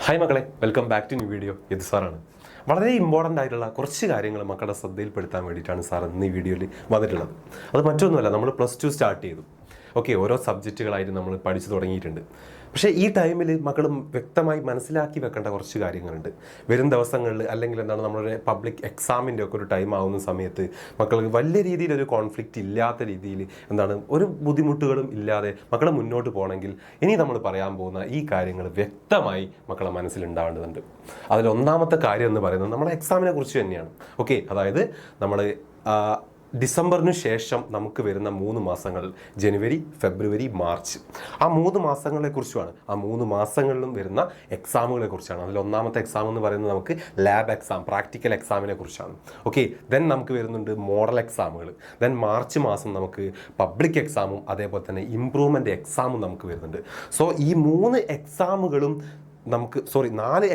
Hi മക്കളെ, welcome back to new video. ഇത് സാറാണ്. വളരെ ഇമ്പോർട്ടൻ്റ് ആയിട്ടുള്ള കുറച്ച് കാര്യങ്ങൾ മക്കളുടെ ശ്രദ്ധയിൽപ്പെടുത്താൻ വേണ്ടിയിട്ടാണ് സാർ ഇന്ന് ഈ വീഡിയോയിൽ വന്നിട്ടുള്ളത്. അത് മറ്റൊന്നുമല്ല, നമ്മൾ +2 സ്റ്റാർട്ട് ചെയ്തു. ഓക്കെ, ഓരോ സബ്ജക്റ്റുകളായിട്ട് നമ്മൾ പഠിച്ചു തുടങ്ങിയിട്ടുണ്ട്. പക്ഷേ ഈ ടൈമിൽ മക്കൾ വ്യക്തമായി മനസ്സിലാക്കി വെക്കേണ്ട കുറച്ച് കാര്യങ്ങളുണ്ട്. വരും ദിവസങ്ങളിൽ അല്ലെങ്കിൽ നമ്മുടെ പബ്ലിക് എക്സാമിൻ്റെ ഒക്കെ ഒരു ടൈം ആവുന്ന സമയത്ത് മക്കൾക്ക് വലിയ രീതിയിലൊരു കോൺഫ്ലിക്റ്റ് ഇല്ലാത്ത രീതിയിൽ ഒരു ബുദ്ധിമുട്ടുകളും ഇല്ലാതെ മക്കൾ മുന്നോട്ട് പോകണമെങ്കിൽ ഇനി നമ്മൾ പറയാൻ പോകുന്ന ഈ കാര്യങ്ങൾ വ്യക്തമായി മക്കളെ മനസ്സിലുണ്ടാവേണ്ടതുണ്ട്. അതിലൊന്നാമത്തെ കാര്യം എന്ന് പറയുന്നത് നമ്മുടെ എക്സാമിനെ കുറിച്ച് തന്നെയാണ്. ഓക്കെ, അതായത് നമ്മൾ ഡിസംബറിന് ശേഷം നമുക്ക് വരുന്ന 3 മാസങ്ങൾ, ജനുവരി, ഫെബ്രുവരി, മാർച്ച്, ആ 3 മാസങ്ങളെക്കുറിച്ചുമാണ്. ആ 3 മാസങ്ങളിലും വരുന്ന എക്സാമുകളെ കുറിച്ചാണ്. അതിലൊന്നാമത്തെ എക്സാം എന്ന് പറയുന്നത് നമുക്ക് ലാബ് എക്സാം, പ്രാക്ടിക്കൽ എക്സാമിനെ കുറിച്ചാണ്. ഓക്കെ, ദെൻ നമുക്ക് വരുന്നുണ്ട് മോഡൽ എക്സാമുകൾ. ദെൻ മാർച്ച് മാസം നമുക്ക് പബ്ലിക് എക്സാമും അതേപോലെ തന്നെ ഇംപ്രൂവ്മെൻ്റ് എക്സാമും നമുക്ക് വരുന്നുണ്ട്. സോ ഈ 4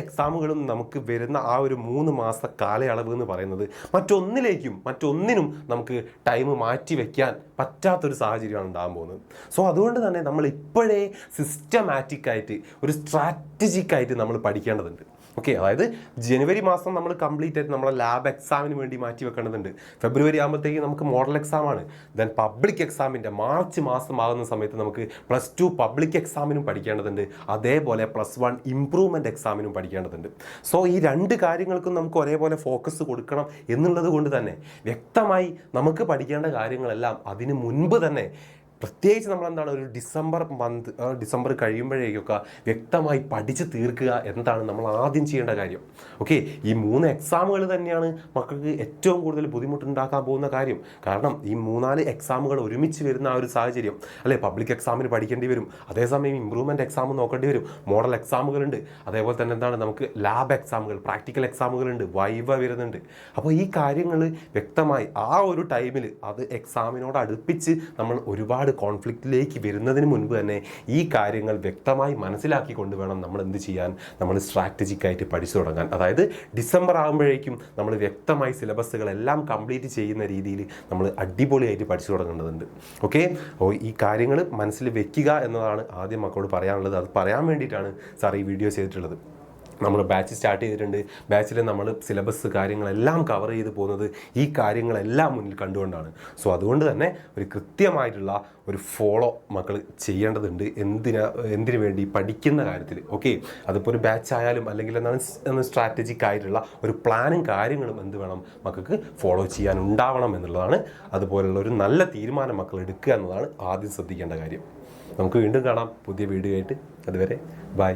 എക്സാമുകളും നമുക്ക് വരുന്ന ആ ഒരു 3 മാസ കാലയളവ് എന്ന് പറയുന്നത് മറ്റൊന്നിനും നമുക്ക് ടൈം മാറ്റി വെക്കാൻ പറ്റാത്തൊരു സാഹചര്യമാണ് ഉണ്ടാകാൻ പോകുന്നത്. സോ അതുകൊണ്ട് തന്നെ നമ്മൾ ഇപ്പോഴേ സിസ്റ്റമാറ്റിക്കായിട്ട് ഒരു സ്ട്രാറ്റജിക്കായിട്ട് നമ്മൾ പഠിക്കേണ്ടതുണ്ട്. ഓക്കെ, അതായത് ജനുവരി മാസം നമ്മൾ കംപ്ലീറ്റ് ആയിട്ട് നമ്മളെ ലാബ് എക്സാമിന് വേണ്ടി മാറ്റി വെക്കേണ്ടതുണ്ട്. ഫെബ്രുവരി ആകുമ്പോഴത്തേക്ക് നമുക്ക് മോഡൽ എക്സാമാണ്. ദെൻ പബ്ലിക് എക്സാമിൻ്റെ മാർച്ച് മാസം ആകുന്ന സമയത്ത് നമുക്ക് +2 പബ്ലിക് എക്സാമിനും പഠിക്കേണ്ടതുണ്ട്. അതേപോലെ +1 ഇംപ്രൂവ്മെൻ്റ് എക്സാമിനും പഠിക്കേണ്ടതുണ്ട്. സോ ഈ 2 കാര്യങ്ങൾക്കും നമുക്ക് ഒരേപോലെ ഫോക്കസ് കൊടുക്കണം എന്നുള്ളത് കൊണ്ട് തന്നെ വ്യക്തമായി നമുക്ക് പഠിക്കേണ്ട കാര്യങ്ങളെല്ലാം അതിന് മുൻപ് തന്നെ പ്രത്യേകിച്ച് ഒരു ഡിസംബർ കഴിയുമ്പോഴേക്കൊക്കെ വ്യക്തമായി പഠിച്ച് തീർക്കുക എന്നതാണ് നമ്മൾ ആദ്യം ചെയ്യേണ്ട കാര്യം. ഓക്കെ, ഈ 3 എക്സാമുകൾ തന്നെയാണ് മക്കൾക്ക് ഏറ്റവും കൂടുതൽ ബുദ്ധിമുട്ടുണ്ടാക്കാൻ പോകുന്ന കാര്യം. കാരണം ഈ 3-4 എക്സാമുകൾ ഒരുമിച്ച് വരുന്ന ആ ഒരു സാഹചര്യം അല്ലേ, പബ്ലിക് എക്സാമിന് പഠിക്കേണ്ടി വരും, അതേസമയം ഇംപ്രൂവ്മെൻ്റ് എക്സാം നോക്കേണ്ടി വരും, മോഡൽ എക്സാമുകളുണ്ട്, അതേപോലെ തന്നെ നമുക്ക് ലാബ് എക്സാമുകൾ, പ്രാക്ടിക്കൽ എക്സാമുകളുണ്ട്, വൈവ വരുന്നുണ്ട്. അപ്പോൾ ഈ കാര്യങ്ങൾ വ്യക്തമായി ആ ഒരു ടൈമിൽ അത് എക്സാമിനോട് അടുപ്പിച്ച് നമ്മൾ ഒരുപാട് കോൺഫ്ലിക്റ്റിലേക്ക് വരുന്നതിന് മുൻപ് തന്നെ ഈ കാര്യങ്ങൾ വ്യക്തമായി മനസ്സിലാക്കി കൊണ്ടുവേണം നമ്മൾ എന്ത് ചെയ്യാൻ, നമ്മൾ സ്ട്രാറ്റജിക്കായിട്ട് പഠിച്ചു തുടങ്ങാൻ. അതായത് ഡിസംബർ ആകുമ്പോഴേക്കും നമ്മൾ വ്യക്തമായി സിലബസുകളെല്ലാം കംപ്ലീറ്റ് ചെയ്യുന്ന രീതിയിൽ നമ്മൾ അടിപൊളിയായിട്ട് പഠിച്ചു തുടങ്ങേണ്ടതുണ്ട്. ഓക്കെ, ഈ കാര്യങ്ങൾ മനസ്സിൽ വെക്കുക എന്നതാണ് ആദ്യം മക്കളോട് പറയാനുള്ളത്. അത് പറയാൻ വേണ്ടിയിട്ടാണ് സാർ ഈ വീഡിയോ ചെയ്തിട്ടുള്ളത്. നമ്മൾ ബാച്ച് സ്റ്റാർട്ട് ചെയ്തിട്ടുണ്ട്. ബാച്ചിൽ നമ്മൾ സിലബസ് കാര്യങ്ങളെല്ലാം കവർ ചെയ്ത് പോകുന്നത് ഈ കാര്യങ്ങളെല്ലാം മുന്നിൽ കണ്ടുകൊണ്ടാണ്. സോ അതുകൊണ്ട് തന്നെ ഒരു കൃത്യമായിട്ടുള്ള ഒരു ഫോളോ മക്കൾ ചെയ്യേണ്ടതുണ്ട് എന്തിനു വേണ്ടി പഠിക്കുന്ന കാര്യത്തിൽ. ഓക്കെ, അതിപ്പോൾ ഒരു ബാച്ച് ആയാലും അല്ലെങ്കിൽ സ്ട്രാറ്റജിക് ആയിട്ടുള്ള ഒരു പ്ലാനും കാര്യങ്ങളും എന്ത് വേണം മക്കൾക്ക് ഫോളോ ചെയ്യാനുണ്ടാവണം എന്നുള്ളതാണ്. അതുപോലുള്ള ഒരു നല്ല തീരുമാനം മക്കൾ എടുക്കുക എന്നതാണ് ആദ്യം ശ്രദ്ധിക്കേണ്ട കാര്യം. നമുക്ക് വീണ്ടും കാണാം പുതിയ വീഡിയോ ആയിട്ട്. അതുവരെ ബൈ.